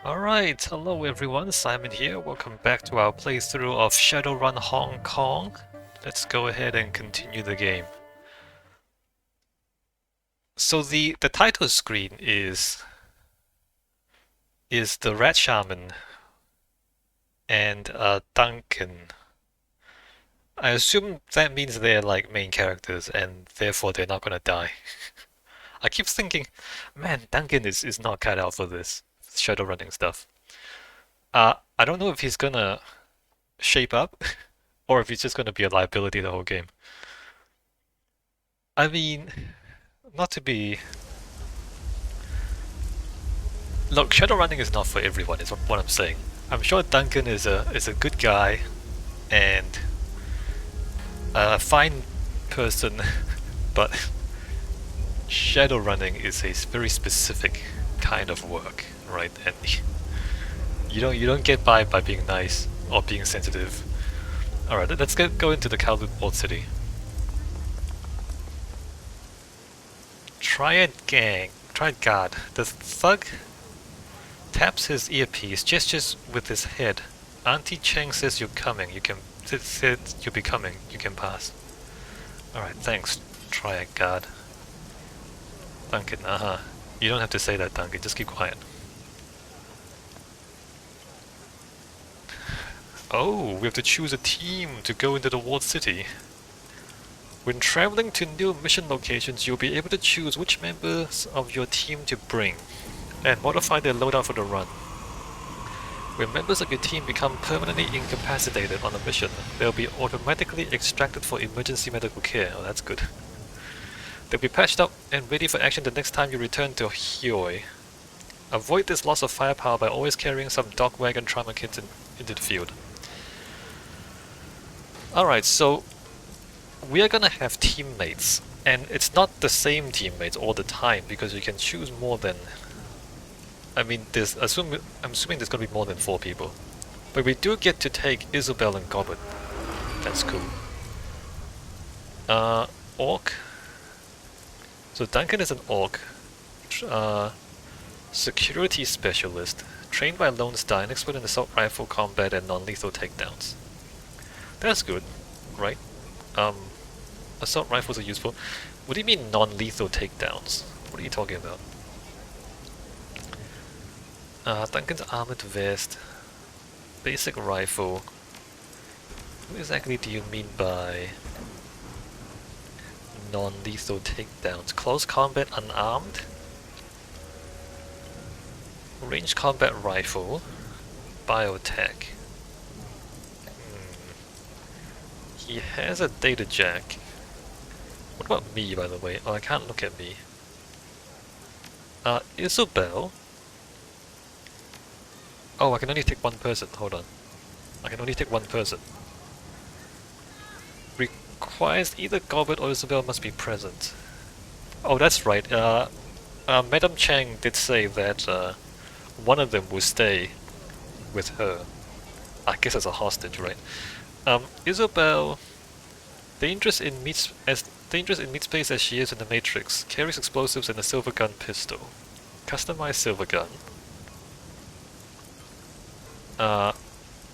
Alright, hello everyone, Simon here. Welcome back to our playthrough of Shadowrun Hong Kong. Let's go ahead and continue the game. So the title screen is the Rat Shaman and Duncan. I assume that means they're like main characters and therefore they're not gonna die. I keep thinking, man, Duncan is not cut out for this Shadowrunning stuff. I don't know if he's gonna shape up or if he's just gonna be a liability the whole game. I mean, not to be. Look, Shadowrunning is not for everyone. Is what I'm saying. I'm sure Duncan is a good guy and a fine person, but Shadowrunning is a very specific kind of work, right? And you don't get by being nice or being sensitive. All right, let's go into the Kowloon Walled City. Triad guard. The thug taps his earpiece, gestures with his head. Auntie Cheng says you're coming. Said you'll be coming. You can pass. Alright, thanks, Triad Guard. Duncan, You don't have to say that, Duncan. Just keep quiet. Oh, we have to choose a team to go into the walled city. When traveling to new mission locations, you'll be able to choose which members of your team to bring and modify their loadout for the run. When members of your team become permanently incapacitated on a mission, they'll be automatically extracted for emergency medical care. Oh, that's good. They'll be patched up and ready for action the next time you return to Hyoi. Avoid this loss of firepower by always carrying some dog wagon trauma kits into the field. Alright, so we are gonna have teammates, and it's not the same teammates all the time because you can choose more than. I mean, I'm assuming there's gonna be more than 4 people, but we do get to take Isabel and Gobbet. That's cool. Orc. So Duncan is an orc. Security specialist, trained by Lone Star, an expert in assault rifle combat and non-lethal takedowns. That's good, right? Assault rifles are useful. What do you mean non-lethal takedowns? What are you talking about? Duncan's armored vest, basic rifle. What exactly do you mean by non-lethal takedowns? Close combat unarmed? Range combat rifle, biotech. He has a data jack. What about me, by the way? Oh, I can't look at me. Isabel. Oh, I can only take one person. Hold on. I can only take one person. Requires either Gobbet or Isabel must be present. Oh, that's right. Madame Chang did say that one of them will stay with her. I guess as a hostage, right? Isabel, dangerous in meat space as she is in the Matrix, carries explosives and a silver gun pistol. Customized silver gun.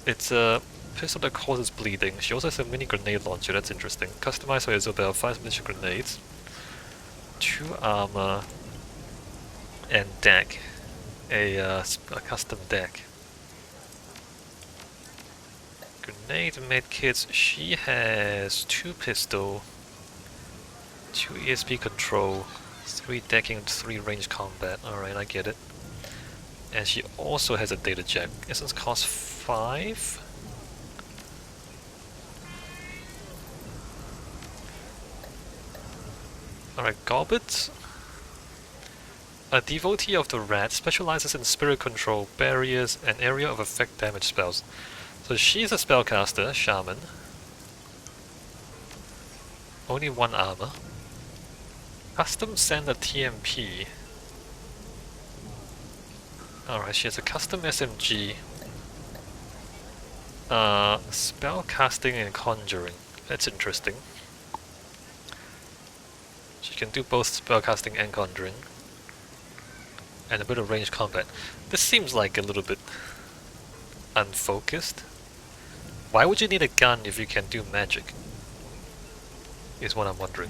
It's a pistol that causes bleeding. She also has a mini grenade launcher, that's interesting. Customized for Isabel, 5 miniature grenades, 2 armor, and deck. A custom deck. Grenade medkits, she has 2 pistol, 2 ESP control, 3 decking, 3 range combat. Alright, I get it. And she also has a data jack. Essence cost 5. Alright, Gobbet. A devotee of the rat, specializes in spirit control, barriers, and area of effect damage spells. So she's a spellcaster, shaman. Only 1 armor. Custom sender TMP. Alright, she has a custom SMG. Spellcasting and conjuring. That's interesting. She can do both spellcasting and conjuring. and a bit of ranged combat. This seems like a little bit unfocused. Why would you need a gun if you can do magic? Is what I'm wondering.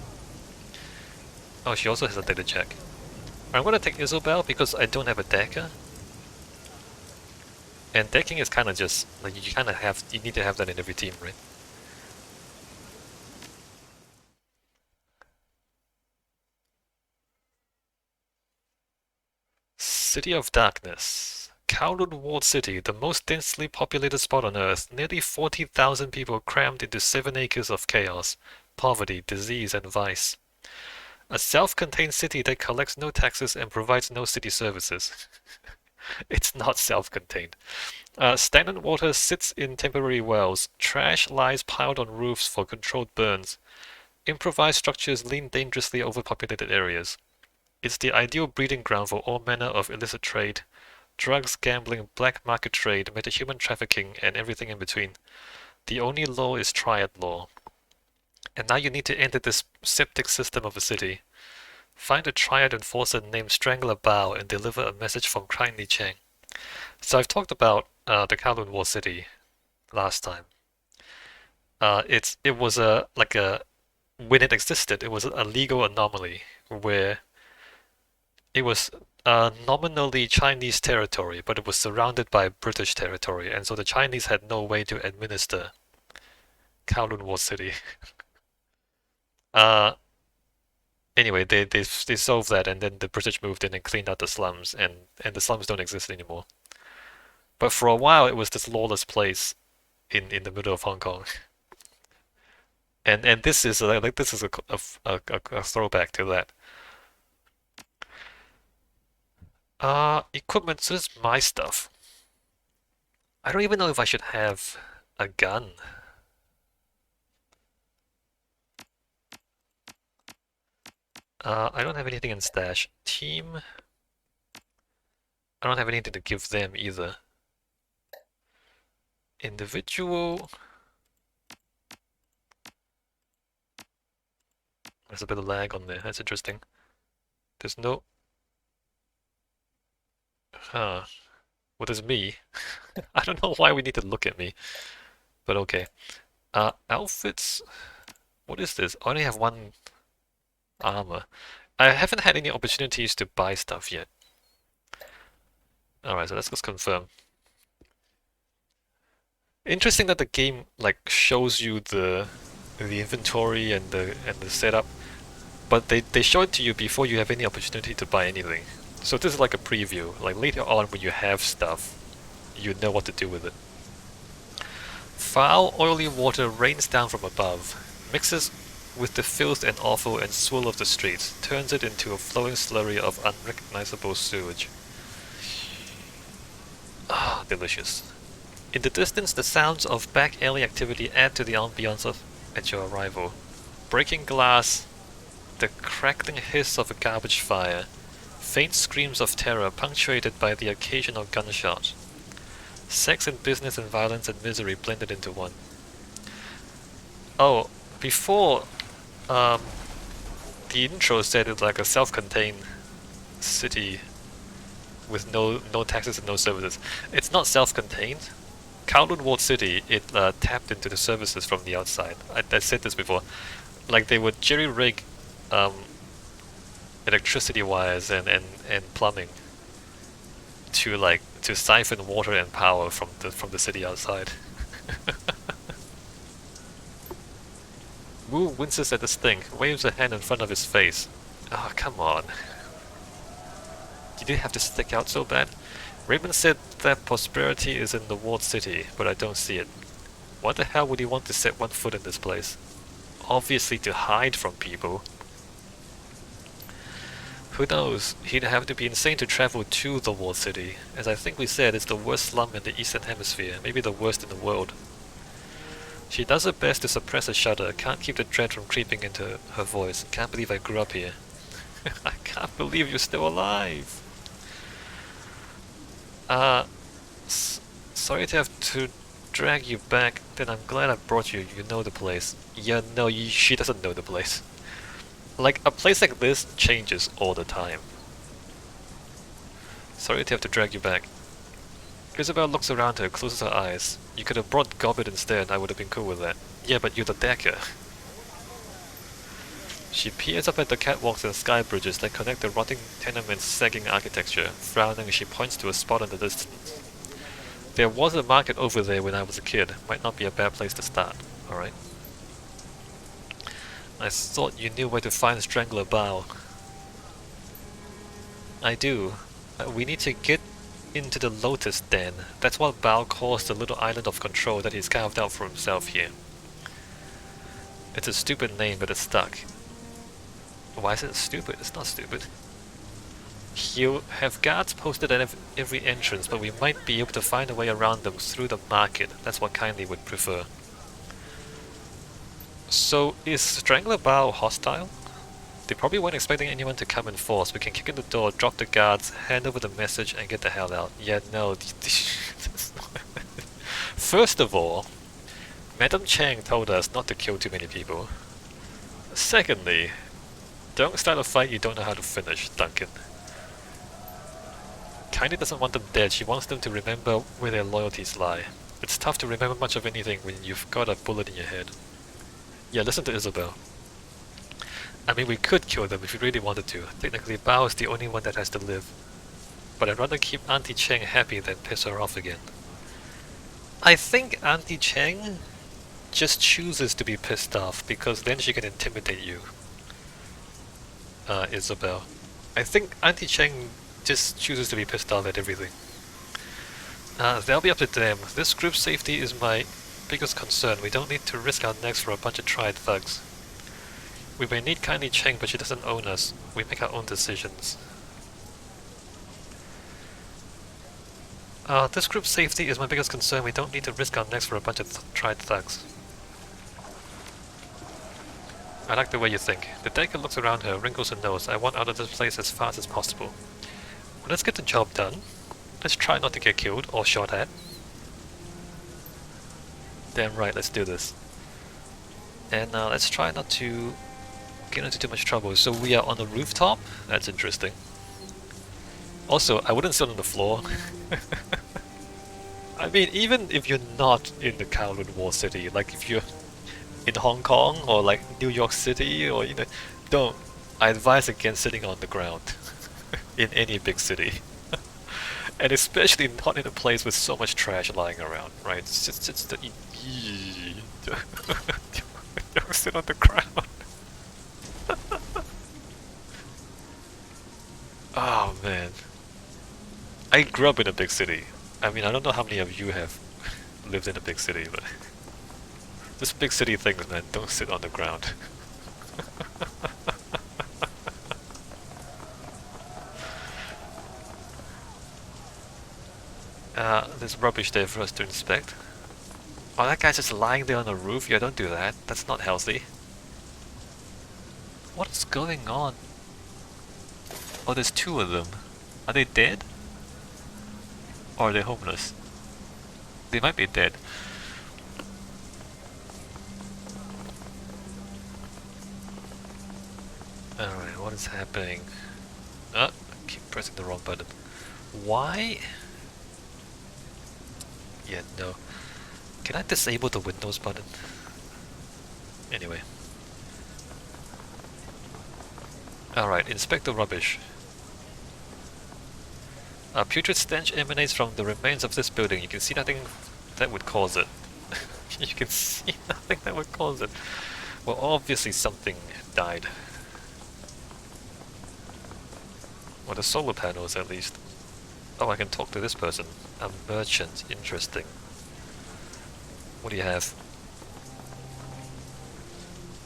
Oh, she also has a data check. I'm gonna take Isobel because I don't have a decker. And decking is kinda just like you need to have that in every team, right? City of Darkness. Kowloon Walled City, the most densely populated spot on Earth. Nearly 40,000 people crammed into 7 acres of chaos, poverty, disease, and vice. A self-contained city that collects no taxes and provides no city services. It's not self-contained. Stagnant water sits in temporary wells. Trash lies piled on roofs for controlled burns. Improvised structures lean dangerously over populated areas. It's the ideal breeding ground for all manner of illicit trade. Drugs, gambling, black market trade, metahuman trafficking, and everything in between. The only law is triad law. And now you need to enter this septic system of a city. Find a triad enforcer named Strangler Bao and deliver a message from Kindly Cheng. So I've talked about the Kowloon Walled City last time. It was when it existed, it was a legal anomaly where it was nominally Chinese territory, but it was surrounded by British territory, and so the Chinese had no way to administer Kowloon Walled City. uh, anyway, they solved that, and then the British moved in and cleaned out the slums, and the slums don't exist anymore. But for a while, it was this lawless place in the middle of Hong Kong. And this is this is a throwback to that. Equipment, so this is my stuff. I don't even know if I should have a gun. I don't have anything in stash. Team. I don't have anything to give them either. Individual. There's a bit of lag on there. That's interesting. There's no. Huh. Well, there's me. I don't know why we need to look at me, but okay. Outfits. What is this? I only have one armor. I haven't had any opportunities to buy stuff yet. Alright, so let's just confirm. Interesting that the game like shows you the inventory and the setup, but they show it to you before you have any opportunity to buy anything. So this is like a preview. Like later on when you have stuff, you know what to do with it. Foul, oily water rains down from above, mixes with the filth and offal and swill of the streets, turns it into a flowing slurry of unrecognizable sewage. Ah, delicious. In the distance, the sounds of back alley activity add to the ambiance at your arrival. Breaking glass, the crackling hiss of a garbage fire, faint screams of terror punctuated by the occasional gunshot. Sex and business and violence and misery blended into one. Oh, before, the intro said it's like a self-contained city with no taxes and no services. It's not self-contained. Kowloon Walled City, it tapped into the services from the outside. I said this before. Like they would jerry-rig electricity wires and plumbing to siphon water and power from the city outside. Wu winces at the stink, waves a hand in front of his face. Ah, oh, come on. Did it have to stick out so bad? Raymond said that prosperity is in the walled city, but I don't see it. Why the hell would he want to set one foot in this place? Obviously to hide from people. Who knows? He'd have to be insane to travel to the walled city. As I think we said, it's the worst slum in the Eastern Hemisphere, maybe the worst in the world. She does her best to suppress a shudder, can't keep the dread from creeping into her voice. Can't believe I grew up here. I can't believe you're still alive! Sorry to have to drag you back, then I'm glad I brought you. You know the place. Yeah, no, she doesn't know the place. Like, a place like this changes all the time. Sorry to have to drag you back. Isabel looks around her, closes her eyes. You could have brought Gobbet instead, I would have been cool with that. Yeah, but you're the decker. She peers up at the catwalks and sky bridges that connect the rotting tenement's sagging architecture. Frowning, she points to a spot in the distance. There was a market over there when I was a kid. Might not be a bad place to start. Alright. I thought you knew where to find Strangler Bao. I do. We need to get into the Lotus Den. That's what Bao calls the little island of control that he's carved out for himself here. It's a stupid name, but it's stuck. Why is it stupid? It's not stupid. He'll have guards posted at every entrance, but we might be able to find a way around them through the market. That's what Kindly would prefer. So, is Strangler Bao hostile? They probably weren't expecting anyone to come in force. We can kick in the door, drop the guards, hand over the message, and get the hell out. Yeah, no. First of all, Madam Chang told us not to kill too many people. Secondly, don't start a fight you don't know how to finish, Duncan. Kindly doesn't want them dead, she wants them to remember where their loyalties lie. It's tough to remember much of anything when you've got a bullet in your head. Yeah, listen to Isabel. I mean, we could kill them if we really wanted to. Technically, Bao is the only one that has to live. But I'd rather keep Auntie Cheng happy than piss her off again. I think Auntie Cheng just chooses to be pissed off, because then she can intimidate you. Isabel. I think Auntie Cheng just chooses to be pissed off at everything. They'll be up to them. This group's safety is my biggest concern. We don't need to risk our necks for a bunch of tried thugs. We may need Kindly Cheng, but she doesn't own us. We make our own decisions. This group's safety is my biggest concern. We don't need to risk our necks for a bunch of tried thugs. I like the way you think. The decker looks around her, wrinkles her nose. I want out of this place as fast as possible. Well, let's get the job done. Let's try not to get killed or shot at. Damn right, let's do this. And let's try not to get into too much trouble. So we are on a rooftop? That's interesting. Also, I wouldn't sit on the floor. I mean, even if you're not in the Kowloon Walled City, like if you're in Hong Kong or like New York City, or don't. I advise against sitting on the ground in any big city, and especially not in a place with so much trash lying around. Right? It's just don't sit on the ground. Oh man, I grew up in a big city. I mean, I don't know how many of you have lived in a big city, but. This big city things, man, don't sit on the ground. There's rubbish there for us to inspect. Oh, that guy's just lying there on the roof? Yeah, don't do that. That's not healthy. What is going on? Oh, there's two of them. Are they dead? Or are they homeless? They might be dead. Alright, what is happening? I keep pressing the wrong button. Why? Yeah, no. Can I disable the Windows button? Anyway. Alright, inspect the rubbish. A putrid stench emanates from the remains of this building. You can see nothing that would cause it. You can see nothing that would cause it. Well, obviously something died. Or the solar panels, at least. Oh, I can talk to this person. A merchant. Interesting. What do you have?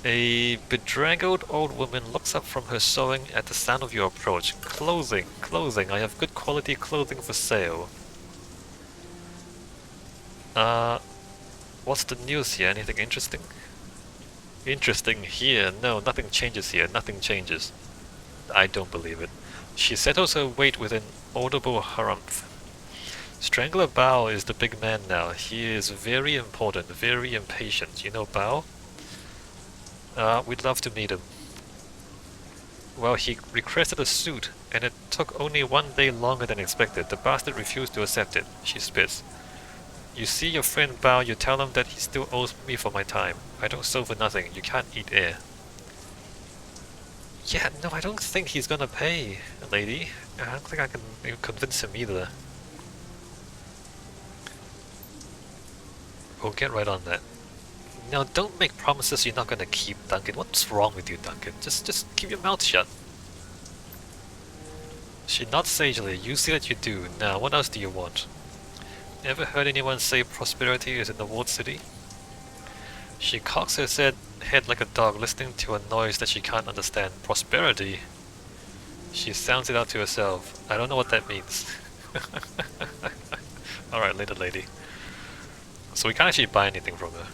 A bedraggled old woman looks up from her sewing at the sound of your approach. Clothing. Clothing. I have good quality clothing for sale. What's the news here? Anything interesting? Interesting here? No, nothing changes here. Nothing changes. I don't believe it. She settles her weight with an audible harumph. Strangler Bao is the big man now. He is very important, very impatient. You know Bao? We'd love to meet him. Well, he requested a suit and it took only 1 day longer than expected. The bastard refused to accept it. She spits. You see your friend Bao, you tell him that he still owes me for my time. I don't sew for nothing. You can't eat air. Yeah, no, I don't think he's gonna pay, lady. I don't think I can convince him either. We'll get right on that. Now, don't make promises you're not gonna keep, Duncan. What's wrong with you, Duncan? Just keep your mouth shut. She nods sagely. You see that you do. Now, what else do you want? Ever heard anyone say prosperity is in the walled city? She cocks her head like a dog listening to a noise that she can't understand. Prosperity? She sounds it out to herself. I don't know what that means. Alright, later, lady. So we can't actually buy anything from her.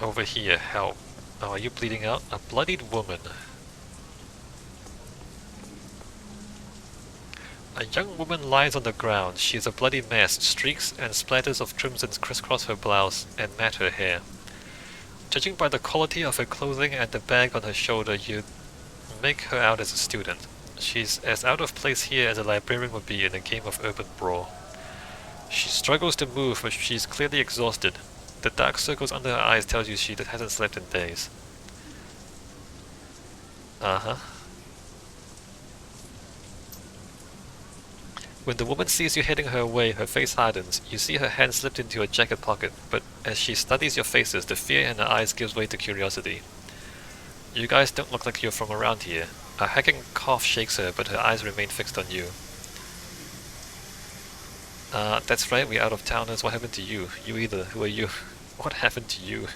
Over here, help. Oh, are you bleeding out? A bloodied woman. A young woman lies on the ground. She is a bloody mess. Streaks and splatters of crimson crisscross her blouse and mat her hair. Judging by the quality of her clothing and the bag on her shoulder, you'd make her out as a student. She's as out of place here as a librarian would be in a game of urban brawl. She struggles to move, but she's clearly exhausted. The dark circles under her eyes tells you she hasn't slept in days. Uh-huh. When the woman sees you heading her way, her face hardens. You see her hand slipped into her jacket pocket, but as she studies your faces, the fear in her eyes gives way to curiosity. You guys don't look like you're from around here. A hacking cough shakes her, but her eyes remain fixed on you. That's right, we're out-of-towners. What happened to you? You either. Who are you? What happened to you?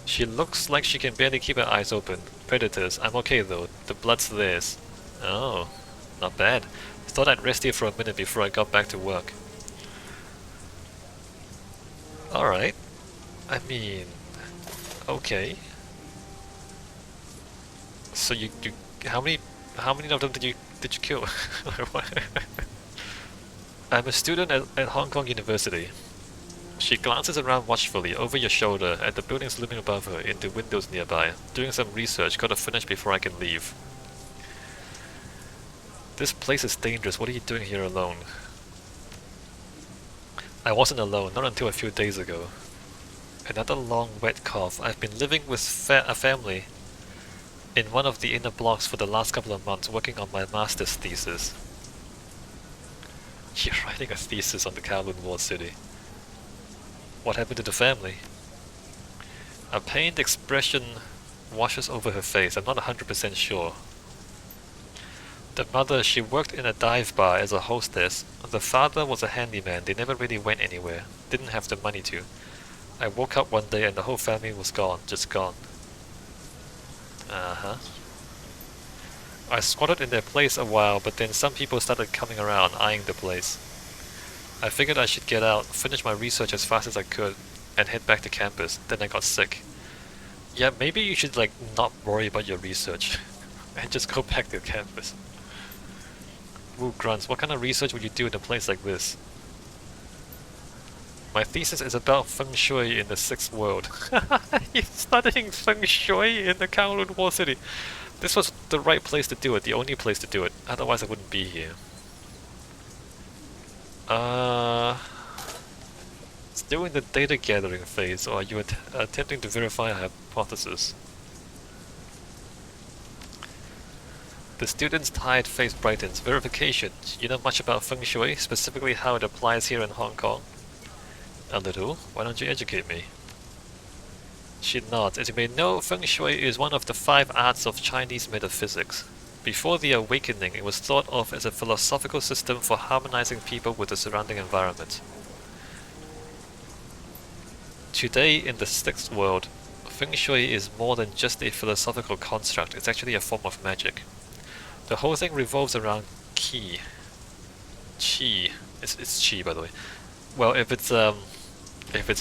She looks like she can barely keep her eyes open. Predators. I'm okay though. The blood's theirs. Oh, not bad. Thought I'd rest here for a minute before I got back to work. Alright. I mean... okay. So you how many of them did you kill? I'm a student at Hong Kong University. She glances around watchfully, over your shoulder, at the buildings looming above her, into windows nearby. Doing some research, gotta finish before I can leave. This place is dangerous. What are you doing here alone? I wasn't alone, not until a few days ago. Another long, wet cough. I've been living with a family in one of the inner blocks for the last couple of months, working on my master's thesis. You're writing a thesis on the Kowloon Walled City. What happened to the family? A pained expression washes over her face. I'm not 100% sure. The mother, she worked in a dive bar as a hostess. The father was a handyman. They never really went anywhere. Didn't have the money to. I woke up one day and the whole family was gone. Just gone. Uh-huh. I squatted in their place a while, but then some people started coming around, eyeing the place. I figured I should get out, finish my research as fast as I could, and head back to campus. Then I got sick. Yeah, maybe you should, like, not worry about your research, and just go back to campus. Wu grunts. What kind of research would you do in a place like this? My thesis is about feng shui in the 6th world. You're studying feng shui in the Kowloon Walled City. This was the right place to do it, the only place to do it. Otherwise I wouldn't be here. Still in the data gathering phase, or are you attempting to verify a hypothesis? The student's tired face brightens. Verification. You know much about feng shui, specifically how it applies here in Hong Kong? A little. Why don't you educate me? She nods. As you may know, feng shui is one of the 5 arts of Chinese metaphysics. Before the awakening, it was thought of as a philosophical system for harmonizing people with the surrounding environment. Today, in the 6th world, feng shui is more than just a philosophical construct. It's actually a form of magic. The whole thing revolves around qi. Qi. It's qi, by the way. Well, if it's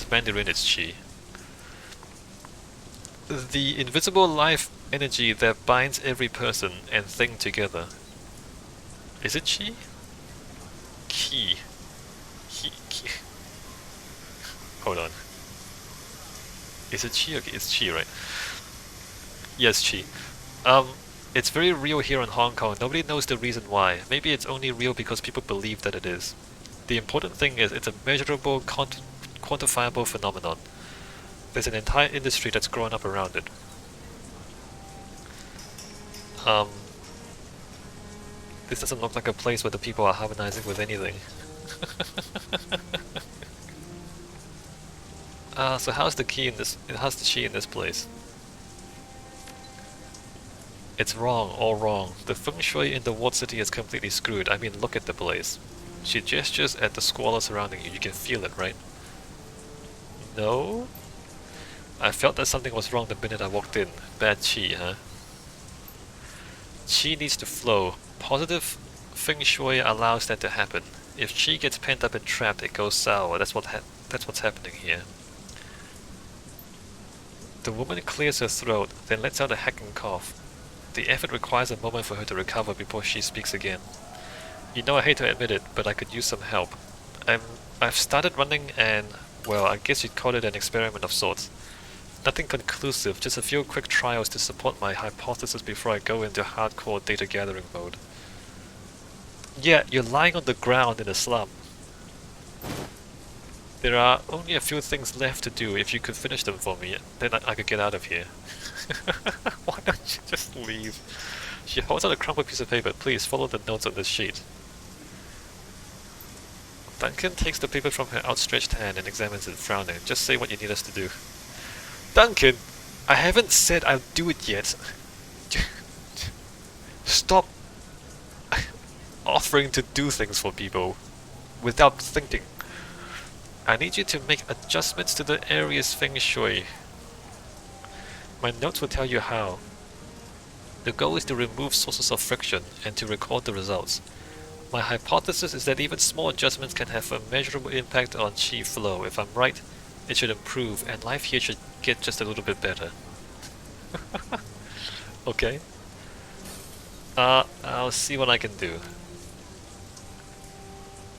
Mandarin, it's qi. The invisible life energy that binds every person and thing together. Is it qi? Qi. Qi. Hold on. Is it Chi? Okay, it's Chi, right? Yes, Chi. It's very real here in Hong Kong. Nobody knows the reason why. Maybe it's only real because people believe that it is. The important thing is it's a measurable, quantifiable phenomenon. There's an entire industry that's grown up around it. Um, this doesn't look like a place where the people are harmonizing with anything. So how's the key in this? How's the chi in this place? It's wrong, all wrong. The feng shui in the walled city is completely screwed. I mean, look at the place. She gestures at the squalor surrounding you. You can feel it, right? No? I felt that something was wrong the minute I walked in. Bad chi, huh? Chi needs to flow. Positive feng shui allows that to happen. If chi gets pent up and trapped, it goes sour. That's what's happening here. The woman clears her throat, then lets out a hacking cough. The effort requires a moment for her to recover before she speaks again. You know, I hate to admit it, but I could use some help. I've started running and, well, I guess you'd call it an experiment of sorts. Nothing conclusive, just a few quick trials to support my hypothesis before I go into hardcore data gathering mode. Yeah, you're lying on the ground in a slum. There are only a few things left to do. If you could finish them for me, then I could get out of here. Why don't you just leave? She holds out a crumpled piece of paper. Please follow the notes on this sheet. Duncan takes the paper from her outstretched hand and examines it, frowning. Just say what you need us to do. Duncan! I haven't said I'll do it yet. Stop offering to do things for people without thinking. I need you to make adjustments to the area's feng shui. My notes will tell you how. The goal is to remove sources of friction and to record the results. My hypothesis is that even small adjustments can have a measurable impact on chi flow. If I'm right, it should improve and life here should get just a little bit better. Okay. I'll see what I can do.